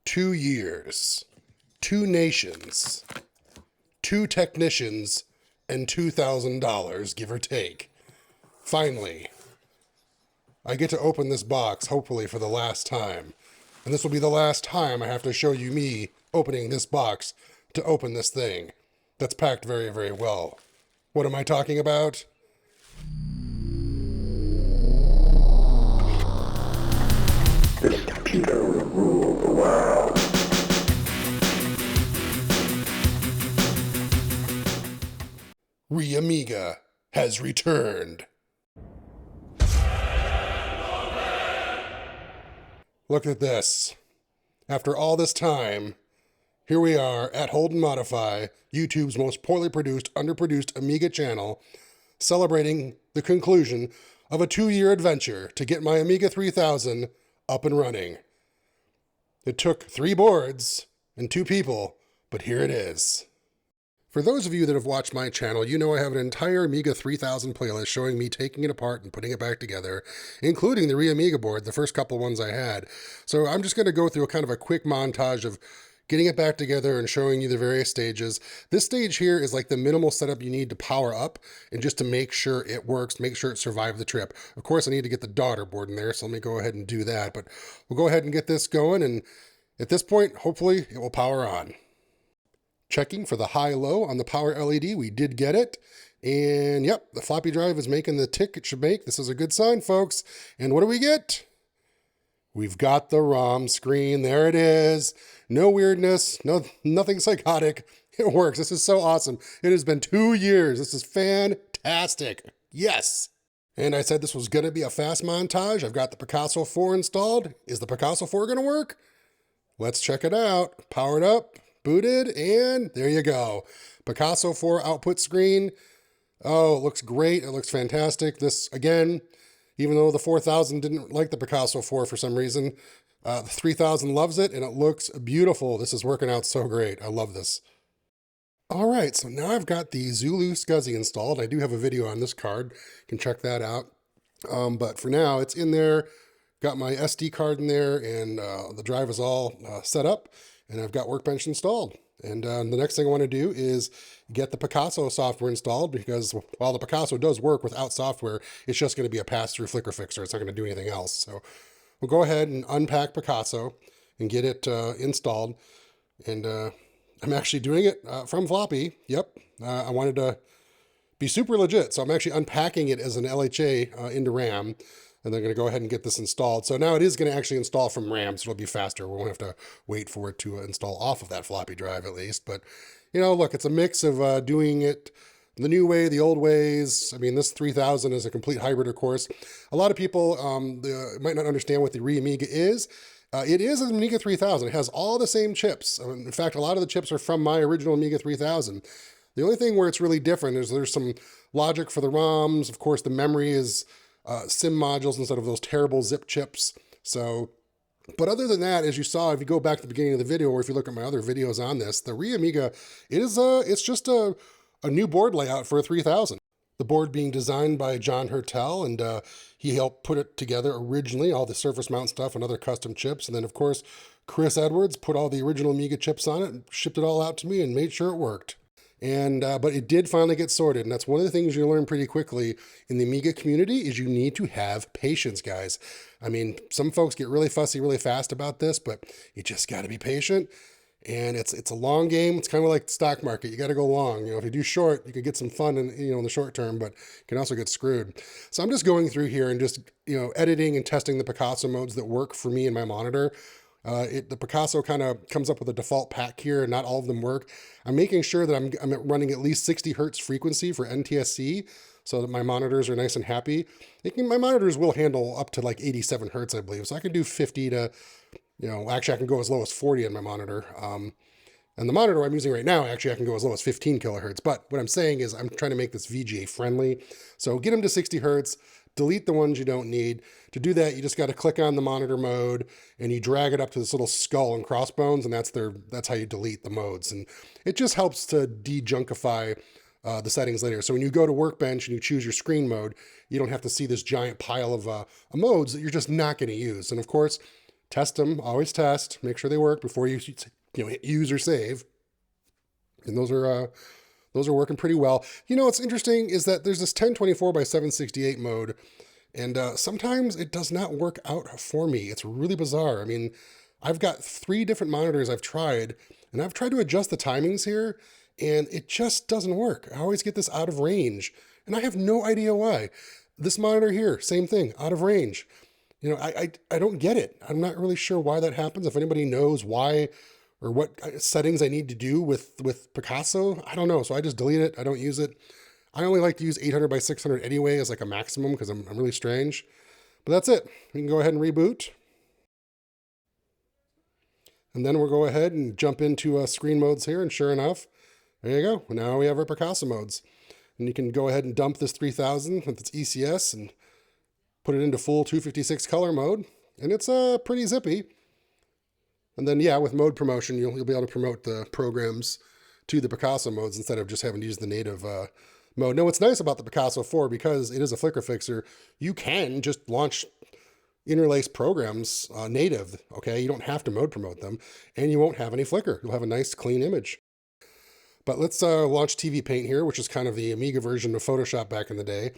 2 years, 2 nations, 2 technicians, and $2,000, give or take. Finally, I get to open this box, hopefully for the last time. And this will be the last time I have to show you me opening this box to open this thing that's packed very, very well. What am I talking about? This computer will rule the world. Amiga has returned. Look at this. After all this time, here we are at Hold and Modify, YouTube's most poorly produced, underproduced Amiga channel, celebrating the conclusion of a 2-year adventure to get my Amiga 3000 up and running. It took 3 boards and 2 people, but here it is. For those of you that have watched my channel, you know I have an entire Amiga 3000 playlist showing me taking it apart and putting it back together, including the Amiga board, the first couple ones I had. So I'm just going to go through a kind of a quick montage of getting it back together and showing you the various stages. This stage here is like the minimal setup you need to power up and just to make sure it works, make sure it survived the trip. Of course, I need to get the daughter board in there, so let me go ahead and do that. But we'll go ahead and get this going, and at this point, hopefully it will power on. Checking for the high-low on the power LED, we did get it. And yep, the floppy drive is making the tick it should make. This is a good sign, folks. And what do we get? We've got the ROM screen. There it is. No weirdness, nothing psychotic. It works. This is so awesome. It has been 2 years. This is fantastic. Yes. And I said this was going to be a fast montage. I've got the Picasso 4 installed. Is the Picasso 4 going to work? Let's check it out. Powered up. Booted, and there you go. Picasso 4 output screen. Oh, it looks great. It looks fantastic. This, again, even though the 4000 didn't like the Picasso 4 for some reason, the 3000 loves it, and it looks beautiful. This is working out so great. I love this. All right, so now I've got the Zulu SCSI installed. I do have a video on this card. You can check that out. But for now, it's in there. Got my SD card in there, and the drive is all set up. And I've got Workbench installed. And the next thing I want to do is get the Picasso software installed, because while the Picasso does work without software, it's just going to be a pass-through flicker fixer. It's not going to do anything else. So we'll go ahead and unpack Picasso and get it installed. And I'm actually doing it from floppy. Yep. I wanted to be super legit. So I'm actually unpacking it as an LHA into RAM. And they're going to go ahead and get this installed. So now it is going to actually install from RAM, so it'll be faster. We won't have to wait for it to install off of that floppy drive at least. But, you know, look, it's a mix of doing it the new way, the old ways. I mean, this 3000 is a complete hybrid, of course. A lot of people might not understand what the Amiga is. It is an Amiga 3000. It has all the same chips. In fact, a lot of the chips are from my original Amiga 3000. The only thing where it's really different is there's some logic for the ROMs. Of course, the memory is SIM modules instead of those terrible zip chips. So, but other than that, as you saw, if you go back to the beginning of the video, or if you look at my other videos on this, the Amiga it's just a new board layout for a 3000. The board being designed by John Hertel, and he helped put it together originally, all the surface mount stuff and other custom chips. And then, of course, Chris Edwards put all the original Amiga chips on it and shipped it all out to me and made sure it worked. And but it did finally get sorted, and that's one of the things you learn pretty quickly in the Amiga community is you need to have patience, guys. I mean, some folks get really fussy really fast about this, but you just got to be patient. And it's a long game. It's kind of like the stock market. You got to go long. You know, if you do short, you could get some fun in the short term, but you can also get screwed. So I'm just going through here and just editing and testing the Picasso modes that work for me and my monitor. The Picasso kind of comes up with a default pack here, and not all of them work. I'm making sure that I'm running at least 60 hertz frequency for NTSC so that my monitors are nice and happy. My monitors will handle up to like 87 hertz, I believe. So I can do 50 to, actually I can go as low as 40 on my monitor. And the monitor I'm using right now, actually I can go as low as 15 kilohertz. But what I'm saying is I'm trying to make this VGA friendly. So get them to 60 hertz. Delete the ones you don't need. To do that, you just got to click on the monitor mode and you drag it up to this little skull and crossbones, and that's how you delete the modes. And it just helps to de-junkify the settings later. So when you go to Workbench and you choose your screen mode, you don't have to see this giant pile of modes that you're just not going to use. And of course, Test them, always test, make sure they work before you hit use or save. And those are working pretty well. What's interesting is that there's this 1024 by 768 mode, and sometimes it does not work out for me. It's really bizarre. I mean, I've got 3 different monitors I've tried, and I've tried to adjust the timings here, and it just doesn't work. I always get this out of range, and I have no idea why. This monitor here, same thing, out of range. I don't get it. I'm not really sure why that happens. If anybody knows why or what settings I need to do with Picasso, I don't know. So I just delete it. I don't use it. I only like to use 800 by 600 anyway as like a maximum because I'm really strange. But that's it. We can go ahead and reboot. And then we'll go ahead and jump into screen modes here. And sure enough, there you go. Now we have our Picasso modes. And you can go ahead and dump this 3000 with its ECS and put it into full 256 color mode. And it's pretty zippy. And then, yeah, with mode promotion, you'll be able to promote the programs to the Picasso modes instead of just having to use the native mode. Now, what's nice about the Picasso 4, because it is a flicker fixer, you can just launch interlace programs native, okay? You don't have to mode promote them, and you won't have any flicker. You'll have a nice, clean image. But let's launch TV Paint here, which is kind of the Amiga version of Photoshop back in the day.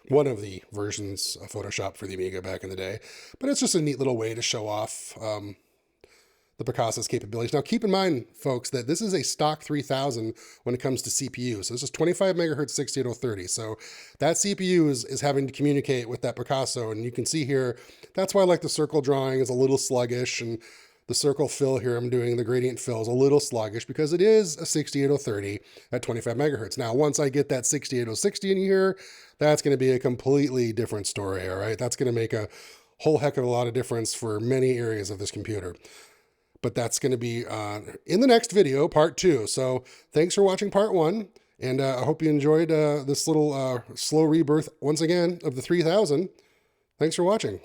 One of the versions of Photoshop for the Amiga back in the day. But it's just a neat little way to show off the Picasso's capabilities. Now, keep in mind, folks, that this is a stock 3000 when it comes to CPU. So this is 25 megahertz 68030. So that CPU is having to communicate with that Picasso. And you can see here, that's why I like the circle drawing is a little sluggish, and the circle fill here I'm doing, the gradient fill, is a little sluggish because it is a 68030 at 25 megahertz. Now, once I get that 68060 in here, that's going to be a completely different story, all right? That's going to make a whole heck of a lot of difference for many areas of this computer. But that's going to be in the next video, part 2. So thanks for watching part 1. And I hope you enjoyed this little slow rebirth, once again, of the 3000. Thanks for watching.